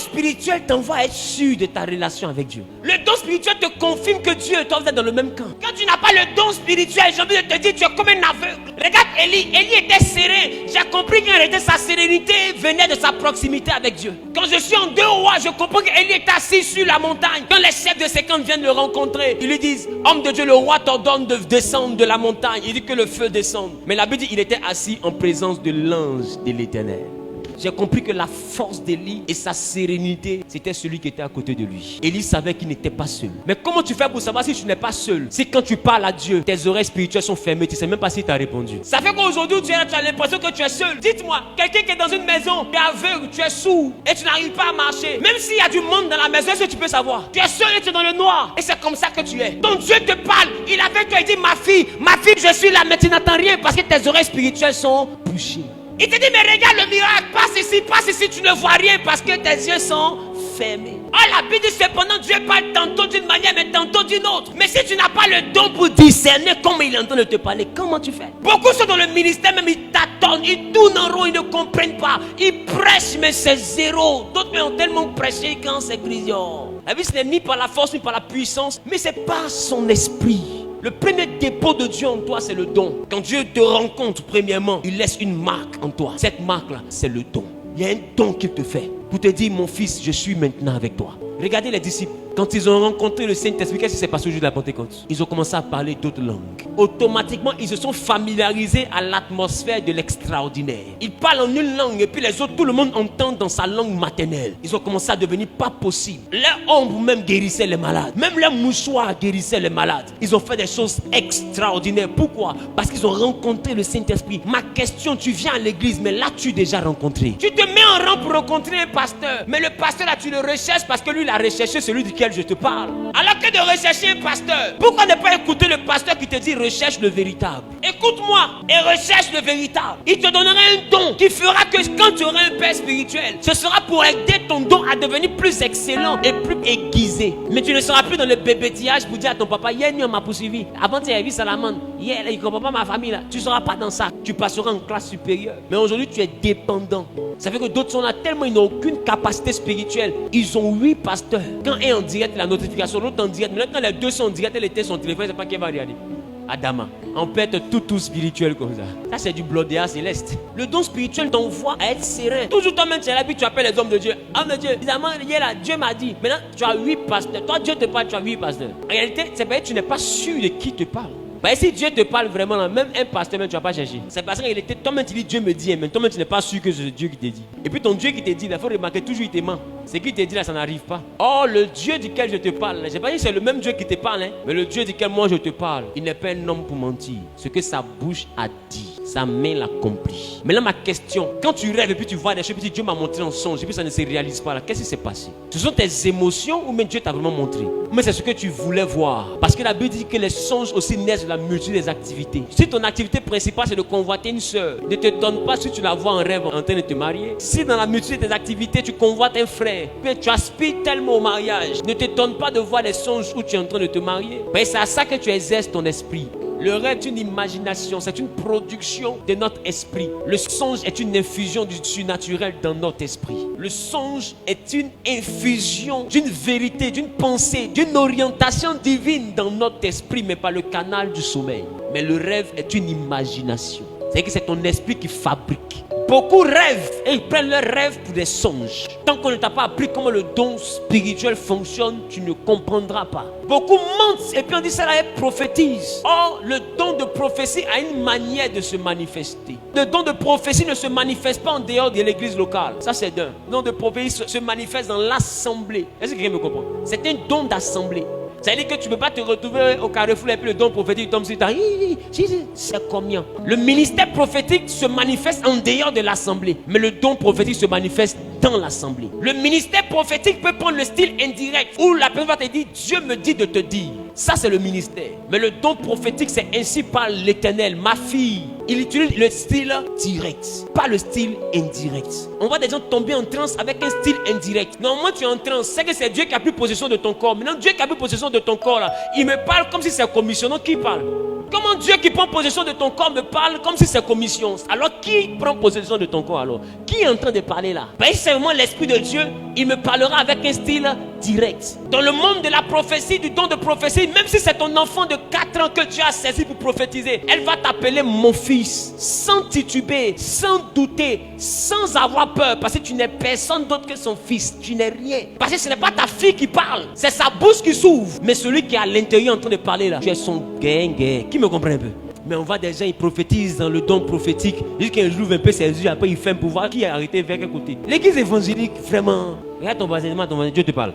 spirituel t'envoie à être sûr de ta relation avec Dieu. Le don spirituel te confirme que Dieu et toi vous êtes dans le même camp. Quand tu n'as pas le don spirituel, j'ai envie de te dire, tu es comme un aveugle. Regarde Élie, Élie était serein. J'ai compris qu'en réalité sa sérénité venait de sa proximité avec Dieu. Quand je suis en 2 Rois, je comprends qu'Élie est assis sur la montagne. Quand les chefs de ses camps viennent le rencontrer, ils lui disent, homme de Dieu, le roi t'ordonne de descendre de la montagne. Il dit que le feu descende. Mais la Bible dit qu'il était assis en présence de l'ange de l'Éternel. J'ai compris que la force d'Élie et sa sérénité, c'était celui qui était à côté de lui. Élie savait qu'il n'était pas seul. Mais comment tu fais pour savoir si tu n'es pas seul? C'est quand tu parles à Dieu, tes oreilles spirituelles sont fermées, tu ne sais même pas s'il t'a répondu. Ça fait qu'aujourd'hui, tu as l'impression que tu es seul. Dites-moi, quelqu'un qui est dans une maison, tu es aveugle, tu es sourd et tu n'arrives pas à marcher. Même s'il y a du monde dans la maison, est-ce que tu peux savoir? Tu es seul et tu es dans le noir. Et c'est comme ça que tu es. Donc Dieu te parle. Il avait toi, il dit, ma fille, je suis là, mais tu n'entends rien parce que tes oreilles spirituelles sont bouchées. Il te dit, mais regarde le miracle, passe ici, tu ne vois rien parce que tes yeux sont fermés. Oh, la Bible dit cependant, Dieu parle tantôt d'une manière, mais tantôt d'une autre. Mais si tu n'as pas le don pour discerner comment il est en train de te parler, comment tu fais? Beaucoup sont dans le ministère, même ils tâtonnent, ils tournent en rond, ils ne comprennent pas. Ils prêchent, mais c'est zéro. D'autres ont tellement prêché quand c'est grisé. La vie, ce n'est ni par la force, ni par la puissance, mais c'est par son esprit. Le premier dépôt de Dieu en toi, c'est le don. Quand Dieu te rencontre, premièrement, il laisse une marque en toi. Cette marque-là, c'est le don. Il y a un don qu'il te fait pour te dire, mon fils, je suis maintenant avec toi. Regardez les disciples. Quand ils ont rencontré le Saint-Esprit, qu'est-ce qui s'est passé au jour de la Pentecôte? Ils ont commencé à parler d'autres langues. Automatiquement, ils se sont familiarisés à l'atmosphère de l'extraordinaire. Ils parlent en une langue et puis les autres, tout le monde entend dans sa langue maternelle. Ils ont commencé à devenir pas possible. Leur ombre même guérissait les malades. Même leur mouchoir guérissait les malades. Ils ont fait des choses extraordinaires. Pourquoi? Parce qu'ils ont rencontré le Saint-Esprit. Ma question, tu viens à l'église, mais l'as-tu déjà rencontré? Tu te mets en rang pour rencontrer un pasteur. Mais le pasteur là, tu le recherches parce que lui, il a recherché celui duquel je te parle. Alors que de rechercher un pasteur, pourquoi ne pas écouter le pasteur qui te dit recherche le véritable? Écoute-moi et recherche le véritable. Il te donnera un don qui fera que quand tu auras un père spirituel, ce sera pour aider ton don à devenir plus excellent et plus aiguisé. Mais tu ne seras plus dans le bébétillage pour dire à ton papa, hier nuit on m'a poursuivi. Avant tu avais vu Salamande, hier il ne comprend pas ma famille là. Tu ne seras pas dans ça. Tu passeras en classe supérieure. Mais aujourd'hui tu es dépendant. Ça fait que d'autres sont là tellement ils n'ont aucune capacité spirituelle. Ils ont 8 pasteurs. Quand un en direct la notification, l'autre en direct. Mais quand les deux sont en direct, elle était son téléphone, c'est pas qui va regarder. Adama, on pète tout spirituel comme ça. Ça c'est du blodéa céleste. Le don spirituel t'envoie à être serein. Toujours toi-même tu es là, puis tu appelles les hommes de Dieu. Homme de Dieu, évidemment, hier là, Dieu m'a dit. Maintenant tu as 8 pasteurs. Toi Dieu te parle, tu as 8 pasteurs. En réalité, c'est parce que tu n'es pas sûr de qui te parle. Bah, si Dieu te parle vraiment là, même un pasteur, même, tu ne vas pas chercher. C'est parce qu'il était, toi-même tu dis Dieu me dit, mais toi-même tu n'es pas sûr que c'est Dieu qui te dit. Et puis ton Dieu qui te dit, il faut remarquer toujours il te ment. Ce qu'il te dit là, ça n'arrive pas. Oh, le Dieu duquel je te parle, je n'ai pas dit c'est le même Dieu qui te parle, hein, mais le Dieu duquel moi je te parle, il n'est pas un homme pour mentir. Ce que sa bouche a dit, sa main l'accomplit. Mais là ma question, quand tu rêves et puis tu vois des choses, puis Dieu m'a montré en songe, et puis ça ne se réalise pas là, qu'est-ce qui s'est passé? Ce sont tes émotions ou même Dieu t'a vraiment montré? Mais c'est ce que tu voulais voir. Parce que la Bible dit que les songes aussi naissent de la multitude des activités. Si ton activité principale c'est de convoiter une soeur, ne te donne pas si tu la vois en rêve en train de te marier. Si dans la multitude des activités tu convoites un frère, puis tu aspires tellement au mariage, ne te donne pas de voir les songes où tu es en train de te marier. Mais c'est à ça que tu exerces ton esprit. Le rêve est une imagination, c'est une production de notre esprit. Le songe est une infusion du surnaturel dans notre esprit. Le songe est une infusion d'une vérité, d'une pensée, d'une orientation divine dans notre esprit, mais par le canal du sommeil. Mais le rêve est une imagination. C'est que c'est ton esprit qui fabrique. Beaucoup rêvent et ils prennent leurs rêves pour des songes. Tant qu'on ne t'a pas appris comment le don spirituel fonctionne, tu ne comprendras pas. Beaucoup mentent et puis on dit ça là, elle prophétise. Or, le don de prophétie a une manière de se manifester. Le don de prophétie ne se manifeste pas en dehors de l'église locale. Ça c'est d'un. Le don de prophétie se manifeste dans l'assemblée. Est-ce que quelqu'un me comprend? C'est un don d'assemblée. Ça veut dire que tu ne peux pas te retrouver au carrefour et puis le don prophétique tombe sur ta... C'est combien? Le ministère prophétique se manifeste en dehors de l'assemblée. Mais le don prophétique se manifeste dans l'assemblée. Le ministère prophétique peut prendre le style indirect où la personne va te dire Dieu me dit de te dire. Ça c'est le ministère. Mais le don prophétique c'est ainsi par l'Éternel. Ma fille, Il utilise le style direct, pas le style indirect. On voit des gens tomber en transe avec un style indirect. Normalement, tu es en transe, c'est que c'est Dieu qui a pris possession de ton corps. Maintenant, Dieu qui a pris possession de ton corps, là, il me parle comme si c'est commissionnant qui parle. Comment Dieu qui prend possession de ton corps me parle comme si c'est commission? Alors qui prend possession de ton corps alors? Qui est en train de parler là? Ben, c'est vraiment l'Esprit de Dieu. Il me parlera avec un style direct. Dans le monde de la prophétie, du don de prophétie, même si c'est ton enfant de 4 ans que Dieu a saisi pour prophétiser, elle va t'appeler mon fils, sans tituber, sans douter, sans avoir peur, parce que tu n'es personne d'autre que son fils. Tu n'es rien. Parce que ce n'est pas ta fille qui parle, c'est sa bouche qui s'ouvre. Mais celui qui est à l'intérieur en train de parler là, tu es son gain. Qui me comprend un peu? Mais on voit des gens, ils prophétisent dans le don prophétique. Jusqu'à un jour, un peu ses yeux, après il fait un pouvoir qui est arrêté vers quel côté. L'église évangélique, vraiment. Regarde ton voisin, Dieu te parle.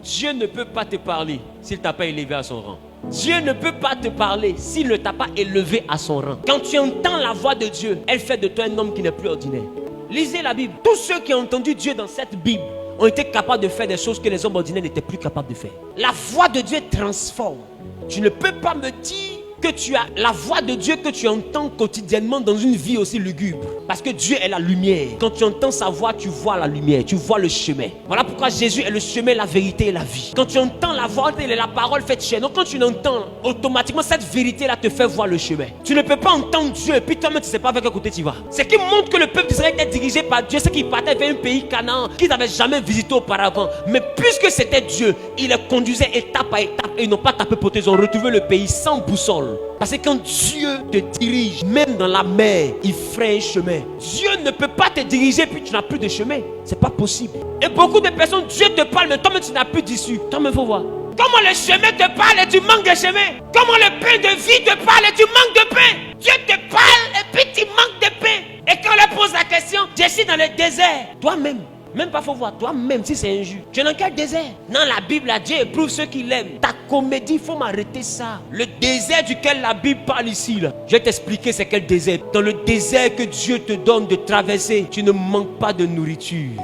Dieu ne peut pas te parler s'il ne t'a pas élevé à son rang. Dieu ne peut pas te parler s'il ne t'a pas élevé à son rang. Quand tu entends la voix de Dieu, elle fait de toi un homme qui n'est plus ordinaire. Lisez la Bible. Tous ceux qui ont entendu Dieu dans cette Bible ont été capables de faire des choses que les hommes ordinaires n'étaient plus capables de faire. La voix de Dieu transforme. Tu ne peux pas me dire que tu as la voix de Dieu que tu entends quotidiennement dans une vie aussi lugubre. Parce que Dieu est la lumière. Quand tu entends sa voix, tu vois la lumière, tu vois le chemin. Voilà pourquoi Jésus est le chemin, la vérité et la vie. Quand tu entends la voix, la parole faite chair. Donc quand tu l'entends, automatiquement cette vérité-là te fait voir le chemin. Tu ne peux pas entendre Dieu et puis toi-même tu ne sais pas vers quel côté tu vas. Ce qui montre que le peuple d'Israël était dirigé par Dieu, c'est qu'il partait vers un pays Canaan qu'ils n'avaient jamais visité auparavant. Mais puisque c'était Dieu, il les conduisait étape à étape et ils n'ont pas tapé pour ils ont retrouvé le pays sans boussole. Parce que quand Dieu te dirige, même dans la mer, il ferait un chemin. Dieu ne peut pas te diriger puis tu n'as plus de chemin. C'est pas possible. Et beaucoup de personnes, Dieu te parle, mais toi-même tu n'as plus d'issue. Toi-même il faut voir. Comment le chemin te parle et tu manques de chemin? Comment le pain de vie te parle et tu manques de pain? Dieu te parle et puis tu manques de pain. Et quand on leur pose la question, je suis dans le désert. Toi-même. Même pas faut voir toi-même si c'est injuste. Tu es dans quel désert? Dans la Bible, là, Dieu éprouve ceux qui l'aiment. Ta comédie, il faut m'arrêter ça. Le désert duquel la Bible parle ici, là. Je vais t'expliquer c'est quel désert. Dans le désert que Dieu te donne de traverser, tu ne manques pas de nourriture.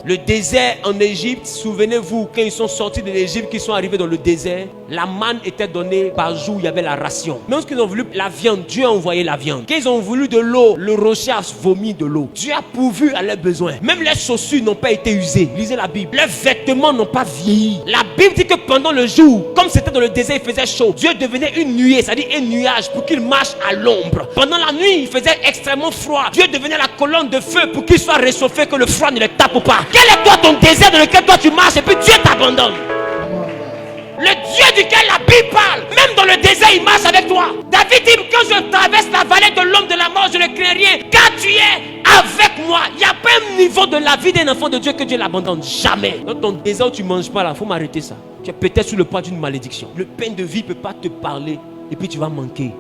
Le désert en Égypte, souvenez-vous, quand ils sont sortis de l'Égypte, qu'ils sont arrivés dans le désert, la manne était donnée par jour, il y avait la ration. Mais lorsqu'ils ont voulu la viande, Dieu a envoyé la viande. Quand ils ont voulu de l'eau, le rocher a vomi de l'eau. Dieu a pourvu à leurs besoins. Même les chaussures n'ont pas été usées. Lisez la Bible. Leurs vêtements n'ont pas vieilli. La Bible dit que pendant le jour, comme c'était dans le désert, il faisait chaud. Dieu devenait une nuée, c'est-à-dire un nuage pour qu'il marche à l'ombre. Pendant la nuit, il faisait extrêmement froid. Dieu devenait la colonne de feu pour qu'il soit réchauffé, que le froid ne le tape pas. Quel est toi ton désert dans lequel toi tu marches et puis Dieu t'abandonne? Le Dieu duquel la Bible parle, même dans le désert, il marche avec toi. David dit, quand je traverse la vallée de l'homme de la mort, je ne crains rien, car tu es avec moi. Il n'y a pas un niveau de la vie d'un enfant de Dieu que Dieu l'abandonne. Jamais. Dans ton désert où tu ne manges pas là, il faut m'arrêter ça. Tu es peut-être sur le poids d'une malédiction. Le pain de vie ne peut pas te parler et puis tu vas manquer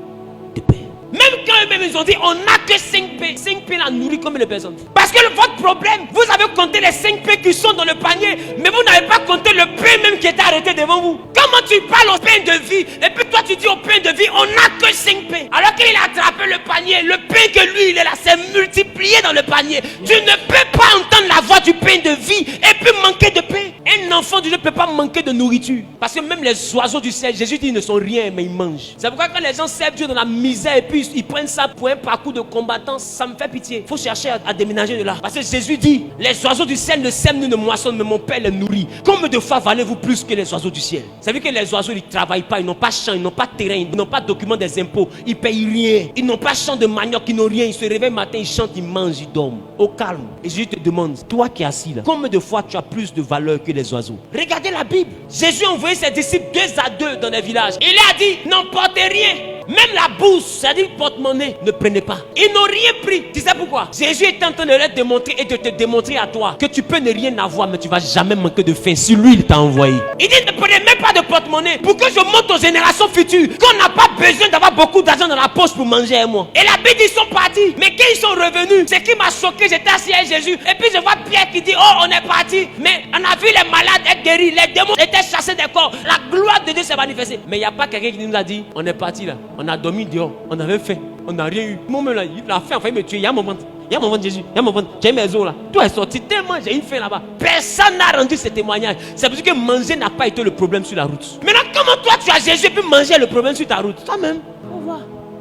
de pain. Même quand eux-mêmes ils ont dit, on n'a que 5 pains. 5 pains la nourrit combien de personnes? Parce que votre problème, vous avez compté les 5 pains qui sont dans le panier, mais vous n'avez pas compté le pain même qui était arrêté devant vous. Comment tu parles au pain de vie, et puis toi tu dis au pain de vie, on n'a que 5 pains. Alors qu'il a attrapé le panier, le pain que lui il est là, c'est multiplié dans le panier. Tu ne peux pas entendre la voix du pain de vie et puis manquer de pain. Un enfant de Dieu ne peut pas manquer de nourriture. Parce que même les oiseaux du ciel, Jésus dit, ils ne sont rien, mais ils mangent. C'est pourquoi quand les gens servent Dieu dans la misère et puis ils prennent ça pour un parcours de combattant, ça me fait pitié. Il faut chercher à déménager de là. Parce que Jésus dit, les oiseaux du ciel ne sèment ni ne moissonnent, mais mon Père les nourrit. Combien de fois valez-vous plus que les oiseaux du ciel? Vous savez que les oiseaux, ils ne travaillent pas, ils n'ont pas champ, ils n'ont pas terrain, ils n'ont pas de document des impôts, ils ne payent rien. Ils n'ont pas champ de manioc, ils n'ont rien. Ils se réveillent le matin, ils chantent, ils mangent, ils dorment. Au calme. Et Jésus te demande, toi qui es assis là, combien de fois tu as plus de valeur que les oiseaux? Regardez la Bible. Jésus a envoyé ses disciples 2 à 2 dans les villages. Il a dit, n'emportez rien. Même la bourse, c'est-à-dire porte-monnaie, ne prenez pas. Ils n'ont rien pris. Tu sais pourquoi? Jésus est en train de leur démontrer et de te démontrer à toi que tu peux ne rien avoir, mais tu ne vas jamais manquer de faim si lui il t'a envoyé. Il dit ne prenez même pas de porte-monnaie pour que je montre aux générations futures qu'on n'a pas besoin d'avoir beaucoup d'argent dans la poche pour manger un mois. Et la Bible dit ils sont partis. Mais quand ils sont revenus, ce qui m'a choqué, j'étais assis avec Jésus. Et puis je vois Pierre qui dit oh on est parti. Mais on a vu les malades être guéris, les démons étaient chassés des corps. La gloire de Dieu s'est manifestée. Mais il n'y a pas quelqu'un qui nous a dit on est parti là. On a dormi dehors, on avait faim, on n'a rien eu. Moi-même là, la faim a failli me tuer. Il y a mon ventre, il y a mon ventre Jésus, il y a mon ventre. J'ai mes os là. Tout est sorti tellement j'ai une faim là-bas. Personne n'a rendu ce témoignage. C'est parce que manger n'a pas été le problème sur la route. Maintenant, comment toi tu as Jésus et puis manger le problème sur ta route? Toi-même, on va.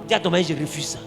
Dis à ton mari, je refuse ça.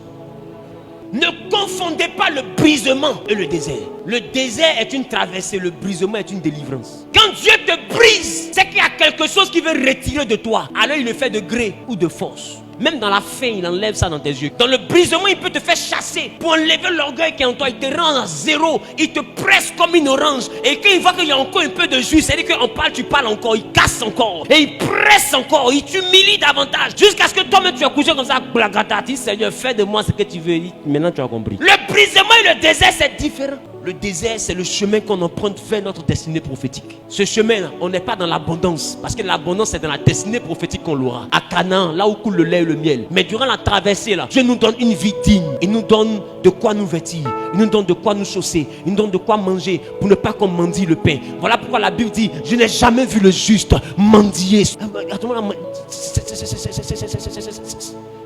Ne confondez pas le brisement et le désert. Le désert est une traversée, le brisement est une délivrance. Quand Dieu te brise, c'est qu'il y a quelque chose qui veut retirer de toi. Alors il le fait de gré ou de force. Même dans la faim, il enlève ça dans tes yeux. Dans le brisement, il peut te faire chasser. Pour enlever l'orgueil qui est en toi, il te rend à zéro. Il te presse comme une orange. Et quand il voit qu'il y a encore un peu de jus, c'est-à-dire qu'on parle, tu parles encore. Il casse encore. Et il presse encore. Il t'humilie davantage. Jusqu'à ce que toi-même tu as couché comme ça. Blagatati, Seigneur, fais de moi ce que tu veux. Maintenant, tu as compris. Le brisement et le désert, c'est différent. Le désert, c'est le chemin qu'on emprunte vers notre destinée prophétique. Ce chemin-là, on n'est pas dans l'abondance. Parce que l'abondance, c'est dans la destinée prophétique qu'on l'aura. À Canaan, là où coule le lait et le miel. Mais durant la traversée, là, Dieu nous donne une vie digne. Il nous donne de quoi nous vêtir. Il nous donne de quoi nous chausser. Il nous donne de quoi manger pour ne pas qu'on mendie le pain. Voilà pourquoi la Bible dit, je n'ai jamais vu le juste mendier.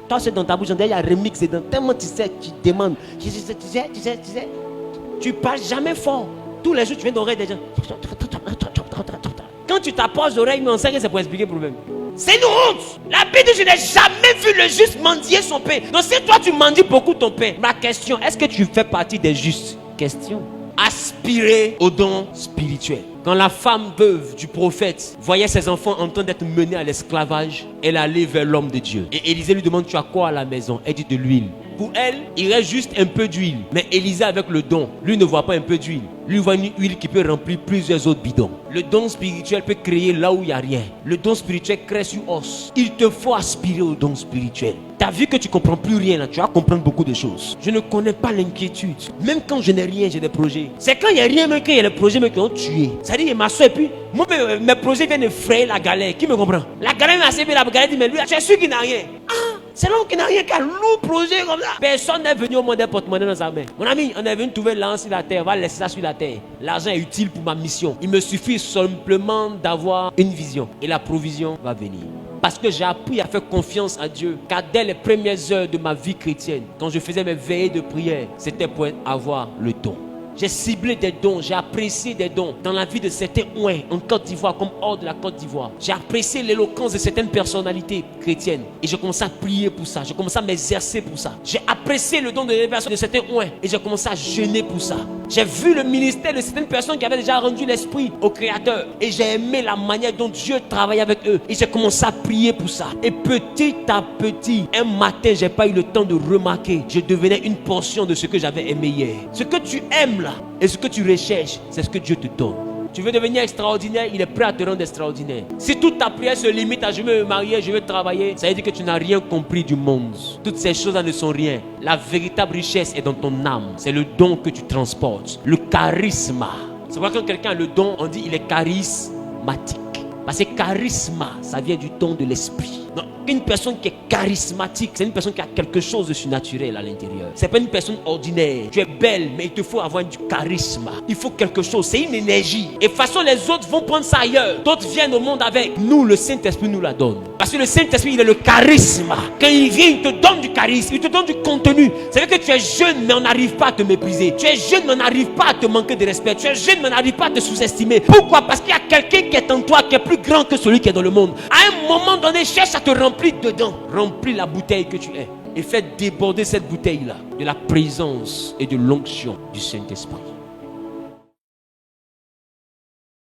Toi, c'est dans ta bouche, il y a remix dedans. Tellement tu sais, tu demandes. Tu sais. Tu parles jamais fort. Tous les jours, tu viens d'oreille des gens. Quand tu t'approches d'oreille, mais on sait que c'est pour expliquer le problème. C'est une honte. La Bible dit, je n'ai jamais vu le juste mendier son pain. Donc si toi, tu mendies beaucoup ton pain, ma question, est-ce que tu fais partie des justes? Question. Aspirer au don spirituel. Quand la femme veuve du prophète voyait ses enfants en train d'être menés à l'esclavage, elle allait vers l'homme de Dieu. Et Élisée lui demande, tu as quoi à la maison? Elle dit de l'huile. Pour elle, il reste juste un peu d'huile. Mais Élisée avec le don, lui ne voit pas un peu d'huile. Lui voit une huile qui peut remplir plusieurs autres bidons. Le don spirituel peut créer là où il n'y a rien. Le don spirituel crée sur os. Il te faut aspirer au don spirituel. Tu as vu que tu ne comprends plus rien là, tu vas comprendre beaucoup de choses. Je ne connais pas l'inquiétude. Même quand je n'ai rien, j'ai des projets. C'est quand il n'y a rien, mais quand il y a des projets mais qui ont tué. Ça dit, il m'a et puis, moi, mes projets viennent de frayer la galère. Qui me comprend? La galère m'a servi, la galère dit, mais lui, tu es sûr qu'il n'a rien. Ah! C'est l'homme qui n'a rien qu'un lourd projet comme ça. Personne n'est venu au monde d'un porte-monnaie dans sa main. Mon ami, on est venu trouver l'argent sur la terre. On va laisser ça sur la terre. L'argent est utile pour ma mission. Il me suffit simplement d'avoir une vision. Et la provision va venir. Parce que j'ai appris à faire confiance à Dieu. Car dès les premières heures de ma vie chrétienne, quand je faisais mes veillées de prière, c'était pour avoir le don. J'ai ciblé des dons, j'ai apprécié des dons dans la vie de certains ouins en Côte d'Ivoire comme hors de la Côte d'Ivoire. J'ai apprécié l'éloquence de certaines personnalités chrétiennes et j'ai commencé à prier pour ça. J'ai commencé à m'exercer pour ça. J'ai apprécié le don de l'élévation de certains ouins et j'ai commencé à jeûner pour ça. J'ai vu le ministère de certaines personnes qui avaient déjà rendu l'esprit au Créateur et j'ai aimé la manière dont Dieu travaillait avec eux et j'ai commencé à prier pour ça. Et petit à petit, un matin, j'ai pas eu le temps de remarquer. Je devenais une portion de ce que j'avais aimé hier. Ce que tu aimes là, et ce que tu recherches, c'est ce que Dieu te donne. Tu veux devenir extraordinaire, il est prêt à te rendre extraordinaire. Si toute ta prière se limite à je veux me marier, je veux travailler, ça veut dire que tu n'as rien compris du monde. Toutes ces choses-là ne sont rien. La véritable richesse est dans ton âme. C'est le don que tu transportes. Le charisme. C'est pourquoi quand quelqu'un a le don, on dit il est charismatique. Parce que charisme, ça vient du don de l'esprit. Donc, une personne qui est charismatique, c'est une personne qui a quelque chose de surnaturel à l'intérieur. C'est pas une personne ordinaire. Tu es belle, mais il te faut avoir du charisme. Il faut quelque chose, c'est une énergie. Et de toute façon, les autres vont prendre ça ailleurs. D'autres viennent au monde avec. Nous, le Saint-Esprit nous la donne. Parce que le Saint-Esprit, il est le charisme. Quand il vient, il te donne du charisme, il te donne du contenu. C'est vrai que tu es jeune, mais on n'arrive pas à te mépriser. Tu es jeune, mais on n'arrive pas à te manquer de respect. Tu es jeune, mais on n'arrive pas à te sous-estimer. Pourquoi? Parce qu'il y a quelqu'un qui est en toi, qui est plus grand que celui qui est dans le monde. À un moment donné, cherche à te remplir dedans. Remplis la bouteille que tu es. Et fais déborder cette bouteille-là de la présence et de l'onction du Saint-Esprit.